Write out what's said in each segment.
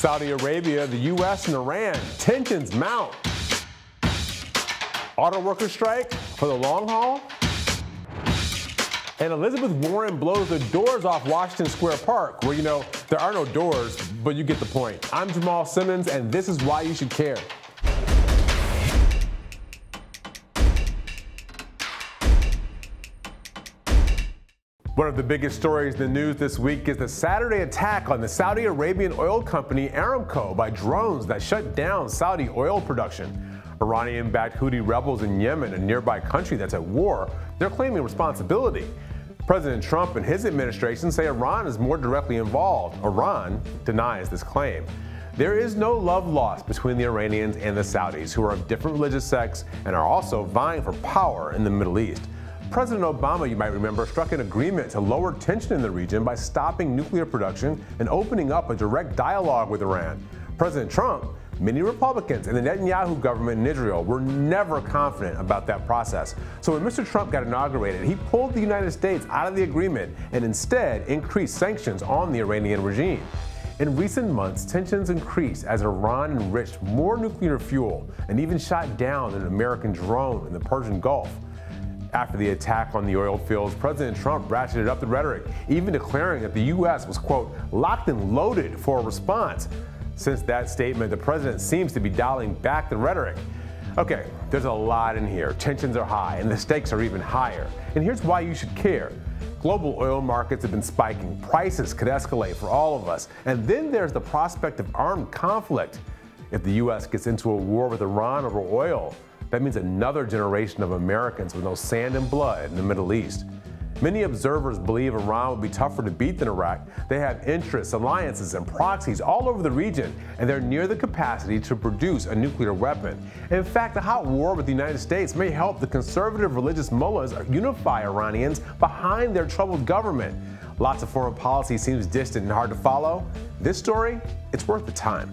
Saudi Arabia, the U.S., and Iran. Tensions mount. Auto workers strike for the long haul. And Elizabeth Warren blows the doors off Washington Square Park, where, there are no doors, but you get the point. I'm Jamal Simmons, and this is why you should care. One of the biggest stories in the news this week is the Saturday attack on the Saudi Arabian oil company Aramco by drones that shut down Saudi oil production. Iranian-backed Houthi rebels in Yemen, a nearby country that's at war, they're claiming responsibility. President Trump and his administration say Iran is more directly involved. Iran denies this claim. There is no love lost between the Iranians and the Saudis, who are of different religious sects and are also vying for power in the Middle East. President Obama, you might remember, struck an agreement to lower tension in the region by stopping nuclear production and opening up a direct dialogue with Iran. President Trump, many Republicans, and the Netanyahu government in Israel were never confident about that process. So when Mr. Trump got inaugurated, he pulled the United States out of the agreement and instead increased sanctions on the Iranian regime. In recent months, tensions increased as Iran enriched more nuclear fuel and even shot down an American drone in the Persian Gulf. After the attack on the oil fields, President Trump ratcheted up the rhetoric, even declaring that the U.S. was, quote, locked and loaded for a response. Since that statement, the president seems to be dialing back the rhetoric. Okay, there's a lot in here. Tensions are high, and the stakes are even higher. And here's why you should care. Global oil markets have been spiking. Prices could escalate for all of us. And then there's the prospect of armed conflict. If the U.S. gets into a war with Iran over oil, that means another generation of Americans with no sand and blood in the Middle East. Many observers believe Iran will be tougher to beat than Iraq. They have interests, alliances, and proxies all over the region, and they're near the capacity to produce a nuclear weapon. In fact, a hot war with the United States may help the conservative religious mullahs unify Iranians behind their troubled government. Lots of foreign policy seems distant and hard to follow. This story, it's worth the time.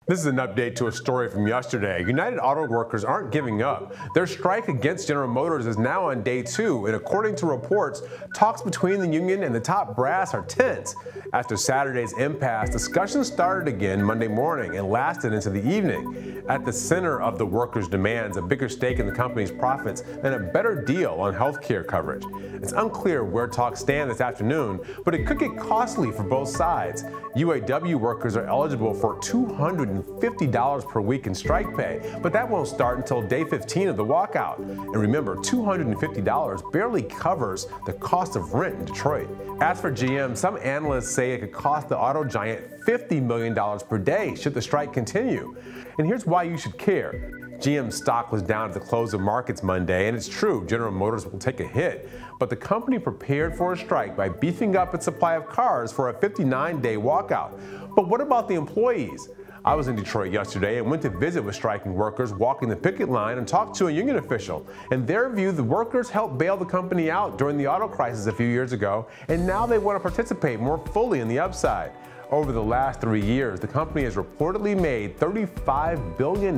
This is an update to a story from yesterday. United Auto Workers aren't giving up. Their strike against General Motors is now on day 2, and according to reports, talks between the union and the top brass are tense. After Saturday's impasse, discussions started again Monday morning and lasted into the evening. At the center of the workers' demands, a bigger stake in the company's profits and a better deal on health care coverage. It's unclear where talks stand this afternoon, but it could get costly for both sides. UAW workers are eligible for $250 per week in strike pay, but that won't start until day 15 of the walkout. And remember, $250 barely covers the cost of rent in Detroit. As for GM, some analysts say it could cost the auto giant $50 million per day should the strike continue. And here's why you should care. GM's stock was down at the close of markets Monday, and it's true, General Motors will take a hit. But the company prepared for a strike by beefing up its supply of cars for a 59-day walkout. But what about the employees? I was in Detroit yesterday and went to visit with striking workers walking the picket line and talked to a union official. In their view, the workers helped bail the company out during the auto crisis a few years ago, and now they want to participate more fully in the upside. Over the last 3 years, the company has reportedly made $35 billion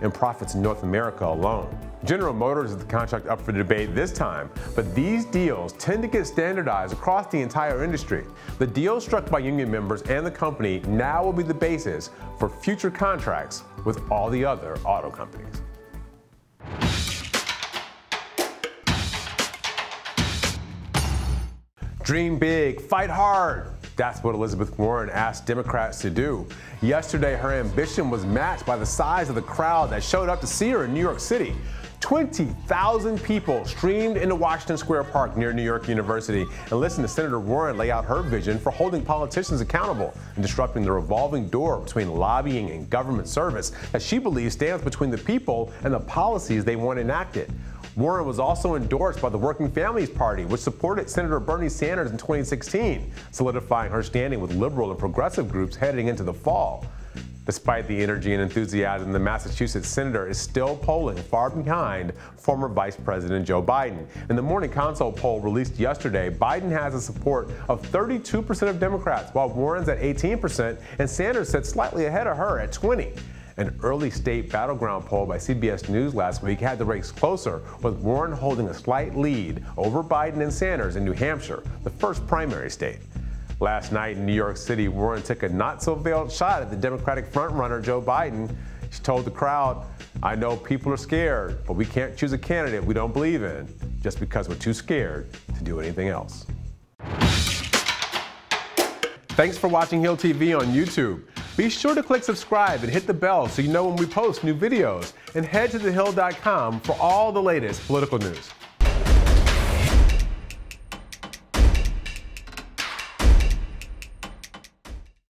in profits in North America alone. General Motors is the contract up for debate this time, but these deals tend to get standardized across the entire industry. The deal struck by union members and the company now will be the basis for future contracts with all the other auto companies. Dream big, fight hard. That's what Elizabeth Warren asked Democrats to do. Yesterday, her ambition was matched by the size of the crowd that showed up to see her in New York City. 20,000 people streamed into Washington Square Park near New York University and listened to Senator Warren lay out her vision for holding politicians accountable and disrupting the revolving door between lobbying and government service that she believes stands between the people and the policies they want enacted. Warren was also endorsed by the Working Families Party, which supported Senator Bernie Sanders in 2016, solidifying her standing with liberal and progressive groups heading into the fall. Despite the energy and enthusiasm, the Massachusetts senator is still polling far behind former Vice President Joe Biden. In the Morning Consult poll released yesterday, Biden has the support of 32% of Democrats, while Warren's at 18% and Sanders sits slightly ahead of her at 20%. An early state battleground poll by CBS News last week had the race closer, with Warren holding a slight lead over Biden and Sanders in New Hampshire, the first primary state. Last night in New York City, Warren took a not-so-veiled shot at the Democratic frontrunner Joe Biden. She told the crowd, "I know people are scared, but we can't choose a candidate we don't believe in just because we're too scared to do anything else." Thanks for watching Hill TV on YouTube. Be sure to click subscribe and hit the bell so you know when we post new videos. And head to thehill.com for all the latest political news.